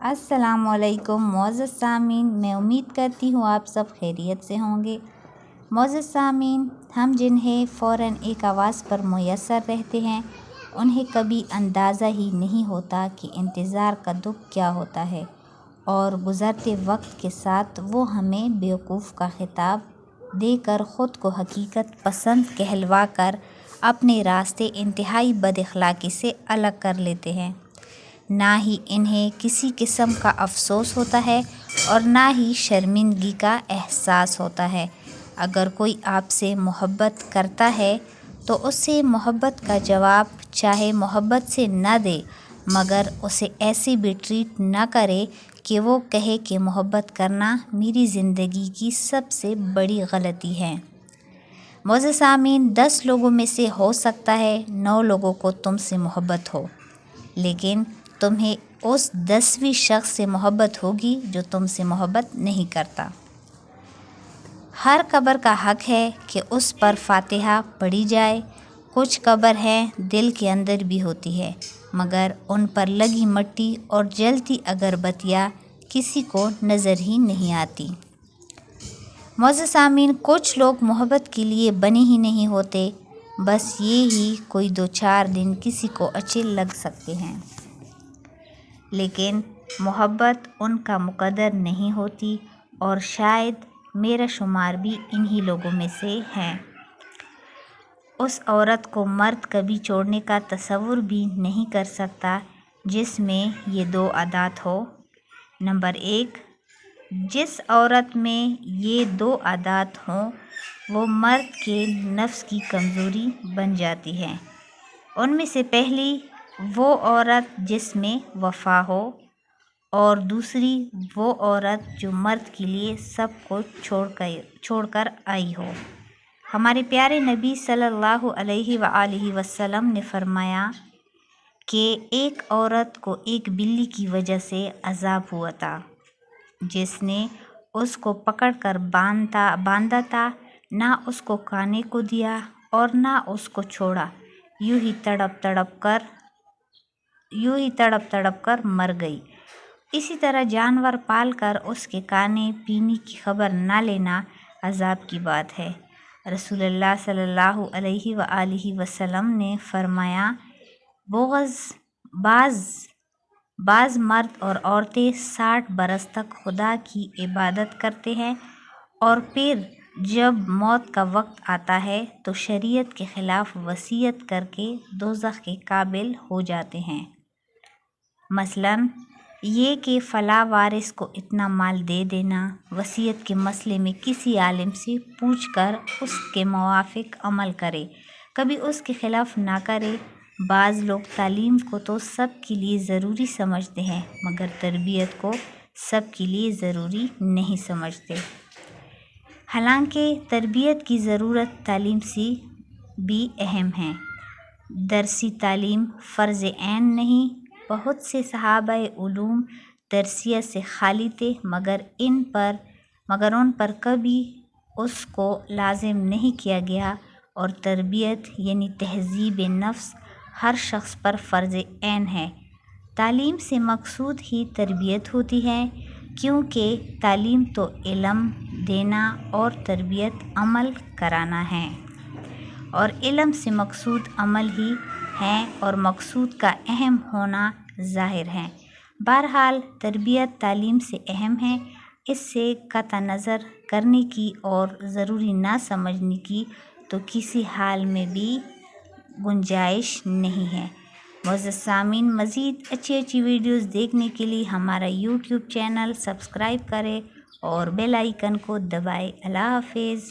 السلام علیکم معزز سامعین، میں امید کرتی ہوں آپ سب خیریت سے ہوں گے۔ معزز سامعین، ہم جنہیں فوراً ایک آواز پر میسر رہتے ہیں انہیں کبھی اندازہ ہی نہیں ہوتا کہ انتظار کا دکھ کیا ہوتا ہے، اور گزرتے وقت کے ساتھ وہ ہمیں بیوقوف کا خطاب دے کر خود کو حقیقت پسند کہلوا کر اپنے راستے انتہائی بد اخلاقی سے الگ کر لیتے ہیں۔ نہ ہی انہیں کسی قسم کا افسوس ہوتا ہے اور نہ ہی شرمندگی کا احساس ہوتا ہے۔ اگر کوئی آپ سے محبت کرتا ہے تو اسے محبت کا جواب چاہے محبت سے نہ دے، مگر اسے ایسے بھی ٹریٹ نہ کرے کہ وہ کہے کہ محبت کرنا میری زندگی کی سب سے بڑی غلطی ہے۔ معزز سامعین، 10 لوگوں میں سے ہو سکتا ہے 9 لوگوں کو تم سے محبت ہو، لیکن تمہیں اس 10ویں شخص سے محبت ہوگی جو تم سے محبت نہیں کرتا۔ ہر قبر کا حق ہے کہ اس پر فاتحہ پڑھی جائے۔ کچھ قبر ہیں دل کے اندر بھی ہوتی ہے، مگر ان پر لگی مٹی اور جلتی اگربتیاں کسی کو نظر ہی نہیں آتی۔ معزز سامعین، کچھ لوگ محبت کے لیے بنے ہی نہیں ہوتے، بس یہ ہی کوئی 2-4 دن کسی کو اچھے لگ سکتے ہیں، لیکن محبت ان کا مقدر نہیں ہوتی، اور شاید میرا شمار بھی انہی لوگوں میں سے ہے۔ اس عورت کو مرد کبھی چھوڑنے کا تصور بھی نہیں کر سکتا جس میں یہ 2 عادات ہو۔ نمبر 1، جس عورت میں یہ 2 عادات ہوں وہ مرد کے نفس کی کمزوری بن جاتی ہے۔ ان میں سے پہلی، وہ عورت جس میں وفا ہو، اور دوسری وہ عورت جو مرد کے لیے سب کچھ چھوڑ کر آئی ہو۔ ہمارے پیارے نبی صلی اللہ علیہ وآلہ وسلم نے فرمایا کہ ایک عورت کو ایک بلی کی وجہ سے عذاب ہوا تھا، جس نے اس کو پکڑ کر باندھا تھا، نہ اس کو کھانے کو دیا اور نہ اس کو چھوڑا، یوں ہی تڑپ تڑپ کر مر گئی۔ اسی طرح جانور پال کر اس کے کھانے پینے کی خبر نہ لینا عذاب کی بات ہے۔ رسول اللہ صلی اللہ علیہ وآلہ وسلم نے فرمایا، بعض مرد اور عورتیں 60 برس تک خدا کی عبادت کرتے ہیں، اور پھر جب موت کا وقت آتا ہے تو شریعت کے خلاف وصیت کر کے دوزخ کے قابل ہو جاتے ہیں۔ مثلاً یہ کہ فلاں وارث کو اتنا مال دے دینا، وصیت کے مسئلے میں کسی عالم سے پوچھ کر اس کے موافق عمل کرے، کبھی اس کے خلاف نہ کرے۔ بعض لوگ تعلیم کو تو سب کے لیے ضروری سمجھتے ہیں، مگر تربیت کو سب کے لیے ضروری نہیں سمجھتے۔ حالانکہ تربیت کی ضرورت تعلیم سے بھی اہم ہے۔ درسی تعلیم فرض عین نہیں۔ بہت سے صحابہ علوم درسیت سے خالی تھے، مگر ان پر کبھی اس کو لازم نہیں کیا گیا، اور تربیت یعنی تہذیب نفس ہر شخص پر فرض عین ہے۔ تعلیم سے مقصود ہی تربیت ہوتی ہے، کیونکہ تعلیم تو علم دینا اور تربیت عمل کرانا ہے، اور علم سے مقصود عمل ہی ہے، اور مقصود کا اہم ہونا ظاہر ہے۔ بہرحال تربیت تعلیم سے اہم ہے، اس سے قطع نظر کرنے کی اور ضروری نہ سمجھنے کی تو کسی حال میں بھی گنجائش نہیں ہے۔ معزز سامعین، مزید اچھی ویڈیوز دیکھنے کے لیے ہمارا YouTube چینل سبسکرائب کریں اور بیل آئیکن کو دبائیں۔ اللہ حافظ۔